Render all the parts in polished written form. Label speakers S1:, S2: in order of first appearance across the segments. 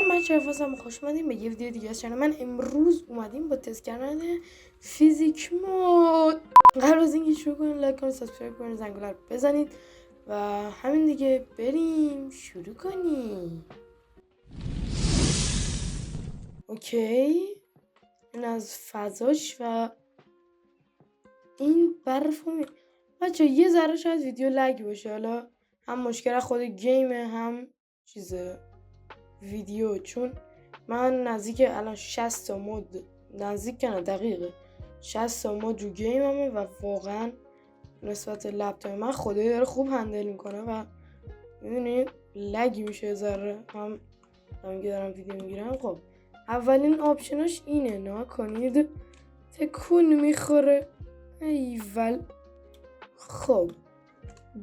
S1: سلام بچه ها، خوش اومدیم به یه ویدیو دیگه از چنل من. امروز اومدیم با تست کردن فیزیک مود. قبل از اینکه شروع کنیم لایک کنید، سابسکرایب کنید، زنگوله رو بزنید و همین دیگه. بریم شروع کنیم. اوکی، این از فضاش و این برف بچه یه ذره شاید ویدیو لگ باشه، حالا هم مشکل خود گیمه هم چیزه ویدیو، چون من نزدیک الان 60 تا مود، نزدیک کنه دقیقه 60 تا مود رو گیممه و واقعا نسبت لپتاپ من خدایی داره خوب هندل میکنه و میدونید لگ میشه ذره. هم که دارم ویدیو میگیرم. خب اولین آپشناش اینه، نا کنید تکون میخوره ایول. خب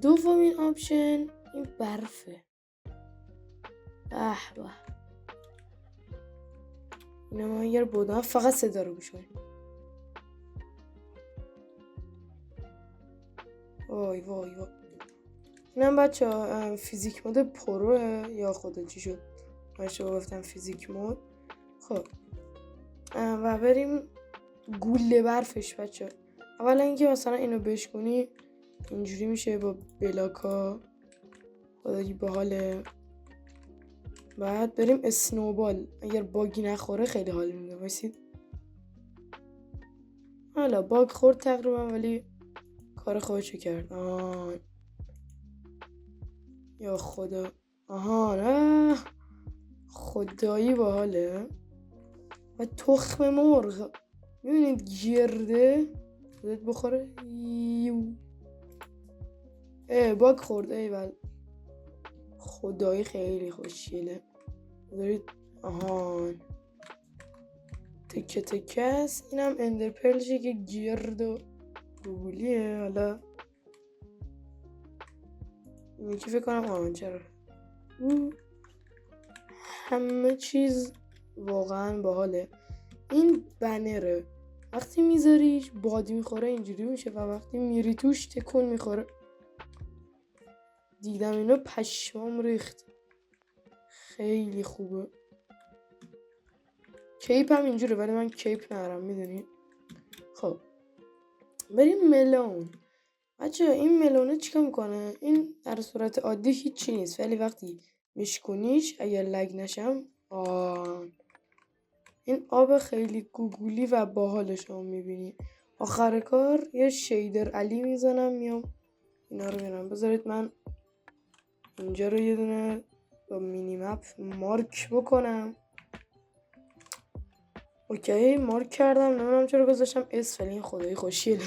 S1: دومین آپشن این برفه. به به، اینو من اگر بودم فقط صدا رو گوش کنیم. وای وای وای، اینم بچه ها فیزیک مود پروه یا خدا چی شد باشه گفتم فیزیک مود. خب و بریم گوله برفش بچه ها. اولا اینکه مثلا اینو بشکنی اینجوری میشه با بلاکا، خدایی باحاله. بعد بریم اسنوبال، اگر باگی نخوره خیلی حال میده. وایسید، حالا باگ خورد تقریبا ولی کار خودشو کرد. یا خدا، نه خدایی باحاله. و تخم مرغ میبینید گرده خودت بخوره. باگ خورد ایول. خدایی خیلی خوشگله. دارید تکه تکه است. اینم اندرپرلشه که گرد و گوگلیه. حالا یکی فکر کنم چرا همه چیز واقعا باحاله. این بنره وقتی میذاریش بادی میخوره اینجوری میشه و وقتی میری توش تکون میخوره. دیدم اینو پشمام ریخت، خیلی خوبه. کیپ هم اینجوره ولی من کیپ ندارم میدونی. خب بریم ملون. بچه این ملونه چیکار میکنه؟ این در صورت عادی هیچی نیست ولی وقتی میشکنیش اگر لگ نشم این آب خیلی گوگولی و باحالش رو میبینی. آخر کار یه شیدر علی میزنم میام اینا رو میرم. بذارید من اینجا رو یه دونه با مینی مپ مارک بکنم. اوکی مارک کردم. نمیدونم چرا گذاشتم اس ولی این خدایی خوشیله.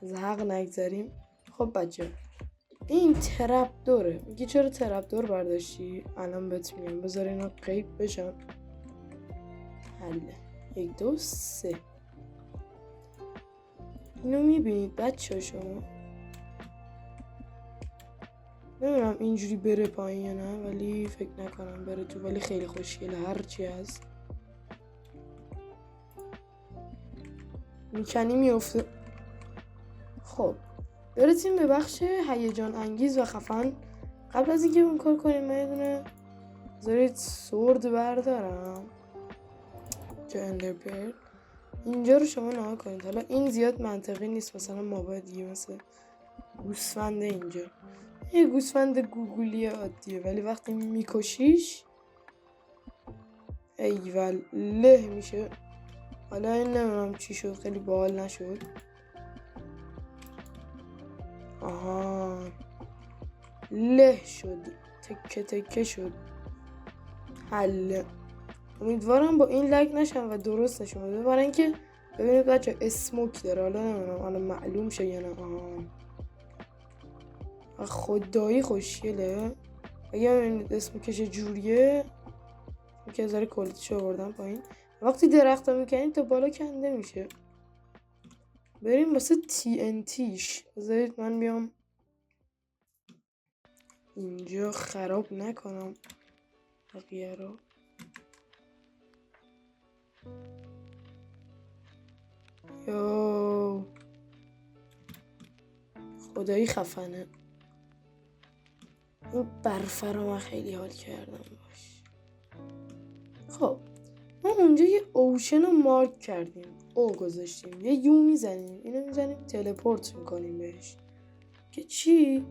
S1: از حق نگذاریم. خب بچه این ترپ دوره. میگی چرا ترپ دور برداشتی؟ الان بهت میگم. بذار اینا قیب بشن. حله 1 2 3. اینو میبینید بچه شما؟ نمیدونم اینجوری بره پایین یا نه ولی فکر نکنم بره تو، ولی خیلی خوشگله هرچی هست. میکنی میفته. خب برسیم به بخش هیجان انگیز و خفن. قبل از اینکه اون کار کنیم من یه دونه بذارید سورد بردارم که اندرپل. اینجا رو شما نها کنید. حالا این زیاد منطقی نیست، مثلا ما باید دیگه مثل گوسفنده اینجا یه گوسفند گوگولی عادیه ولی وقتی میکشیش ایول له میشه. حالا این نمیدونم چی شد، خیلی باحال نشد. له شد، تکه تکه شد. حل. امیدوارم با این لگ نشم و درست نشم بده، برای اینکه ببینید بچه اسموک داره. حالا نمیدونم حالا معلوم شه یا نه. خدایی خوشگله. اگه ببینید اسموکش جوریه که ذره کلیتشو آوردم پایین. وقتی درخت ها میکنید تا بالا کنده میشه. بریم واسه TNTش. بذارید من بیام اینجا خراب نکنم بقیه رو. یو خدایی خفنه. این برفه رو من خیلی حال کردم باش. خب ما اونجا یه اوشن رو مارک کردیم، او گذاشتیم، یه یو میزنیم، اینو میزنیم تلپورت میکنیم بهش که چی؟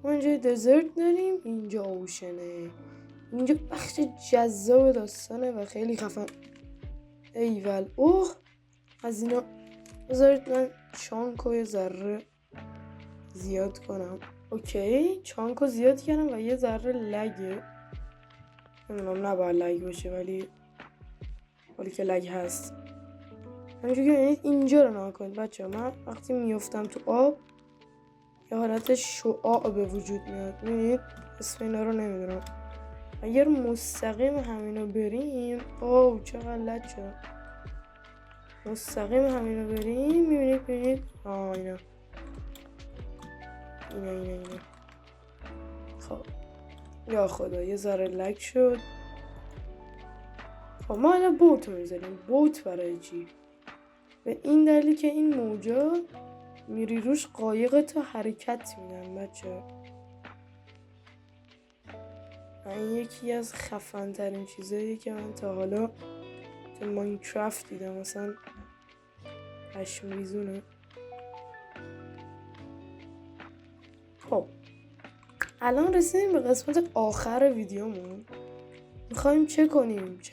S1: ما اینجا دزرت داریم، اینجا اوشنه، اینجا بخش جذاب داستانه و خیلی خفن. ایول اوه از اینا بذارید من چانکو یه ذره زیاد کنم. اوکی چانکو زیاد کردم و یه ذره لگه، نمیدونم نباید لگ باشه ولی که لگ هست. همینجور که ببینید اینجا رو نگاه کنید بچه ها، من وقتی میافتم تو آب یه حالت شعاع به وجود میاد، میبینید اسم اینا رو نمیدونم. اگر مستقیم همینو بریم اوه چقدر لج شد، مستقیم همینو بریم میبینید اینا خب یا خدا یه ذره لگ شد. خب ما الان بوت رو میزنیم. بوت برای چی؟ به این دلیل که این موجا میری روش قایق تا حرکت میدن بچه. این یکی از خفن ترین چیزایی که من تا حالا تو ماینکرافت دیدم، مثلا پشمریزونه. خب الان رسیدیم به قسمت آخر ویدیومون. میخوایم چه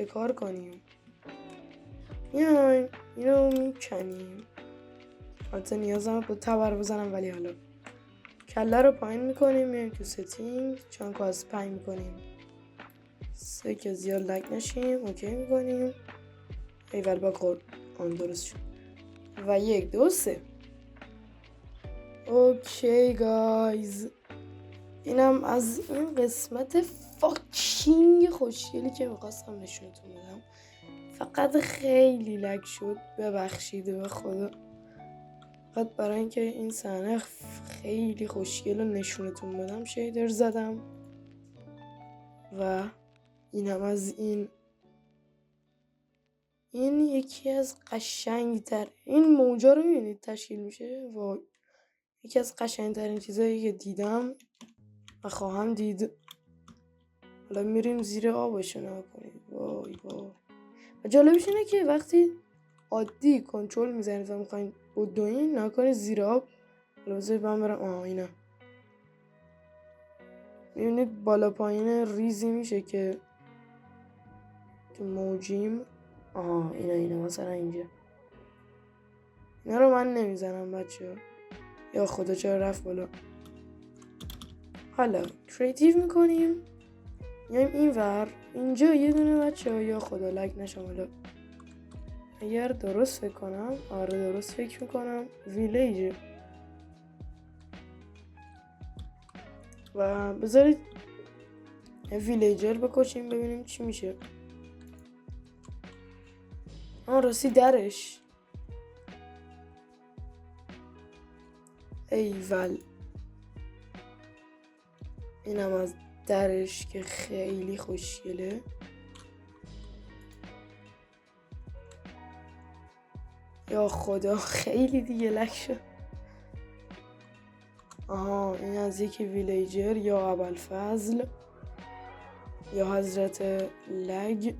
S1: کار کنیم؟ میایم اینو میکنیم. البته نیازم به تبر بزنم ولی حالا کله رو پایین میکنیم، میایم تو ستینگ، چانکو از 5 میکنیم 3 که زیاد لگ نشیم، اوکی میکنیم. ایول با خورد آن درست شد و 1 2 3. اوکی گایز اینم از این قسمت فاکینگ خوشگلی که میخواستم نشونتون بدم. فقط خیلی لگ شد، ببخشید به خدا، فقط برای اینکه این صحنه خیلی خوشگل رو نشونتون بدم شیدر زدم. و اینم از این یکی از قشنگتر این موجا رو میبینید تشکیل میشه و یکی از قشنگترین چیزایی که دیدم و خواهم دید. حالا میریم زیر آبشو نگاه کنید. وای و جالبش اینه که وقتی عادی کنترل میزنید و میخواین بدوین نگاه کنید زیر آب. حالا بذارید من برم اینا میبینید بالا پایین ریزی میشه که تو موجیم. اینا مثلا اینجا اینا رو من نمیزنم بچه ها. یا خدا چرا رفت بالا. حالا کریتیو میکنیم میایم این ور اینجا یه دونه بچه ها. یا خدا لگ نشم. حالا اگر درست فکر کنم، آره درست فکر میکنم ویلیج و بذارید ویلیجر بکشیم ببینیم چی میشه. راستی درش ایول اینم از درش که خیلی خوشگله. یا خدا خیلی دیگه لک شد. این از یکی ویلیجر یا ابوالفضل یا حضرت لگ.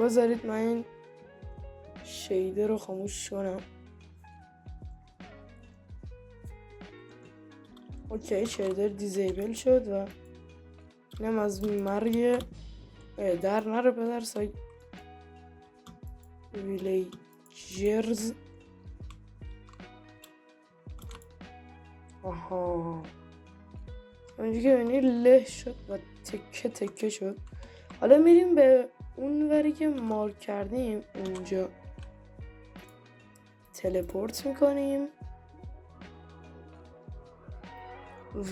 S1: بذارید من این شیده رو خاموش کنم. اوکی شیدر دیزیبل شد و اینم از مرگ در نره پدر سای ویلیجرز. اونجا که بینی له شد و تکه شد. حالا میریم به اون وری که مارک کردیم، اونجا تلپورت میکنیم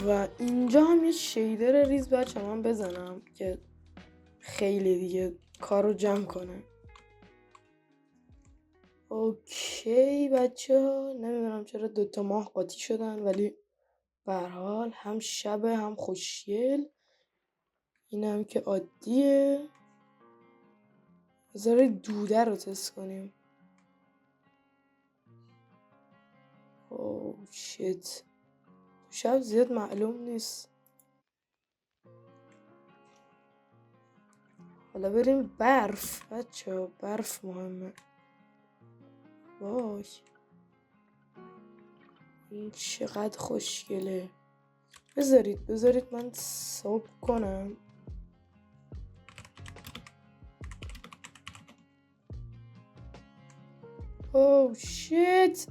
S1: و اینجا هم یه شیدر ریز بچه من بزنم که خیلی دیگه کارو جمع کنه. اوکی بچه ها نمیدونم چرا 2 ماه قاطی شدن ولی به هر حال هم شبه هم خوشگل. اینم که عادیه. بذارید دوده رو تست کنیم. اوه شیت. شب زیاد معلوم نیست. حالا بریم برف بچه، برف مهمه. وای این چقدر خوشگله. بذارید من صبح کنم. اوه شیت.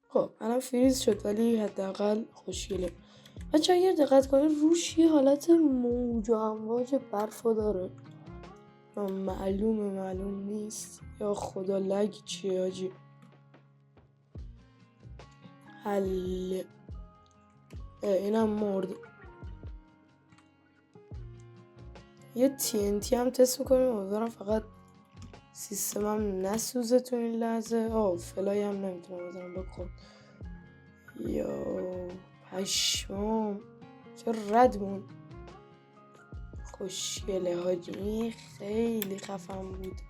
S1: خب الان فریز شد ولی حداقل خوشگله. بچه اگر دقت کنید روش یه حالت موج و امواج برفو داره. معلوم نیست. یا خدا لگ چیه آجی. حل. اینم مرد. یه TNT هم تست میکنیم. امیدوارم فقط سیستمم نسوزه تو این لحظه. فلای هم نمیتونم بزنم بکن. یا پشمام چه ردمون. خوشگله حاجی، خیلی خفن بود.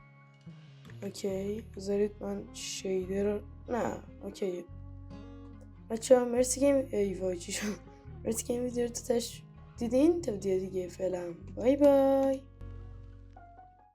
S1: اوکی بذارید من شیدر رو اوکی بچه ها مرسی که مرسی که این ویدیو رو دیدین. تا ویدیو دیگه فعلا بای بای.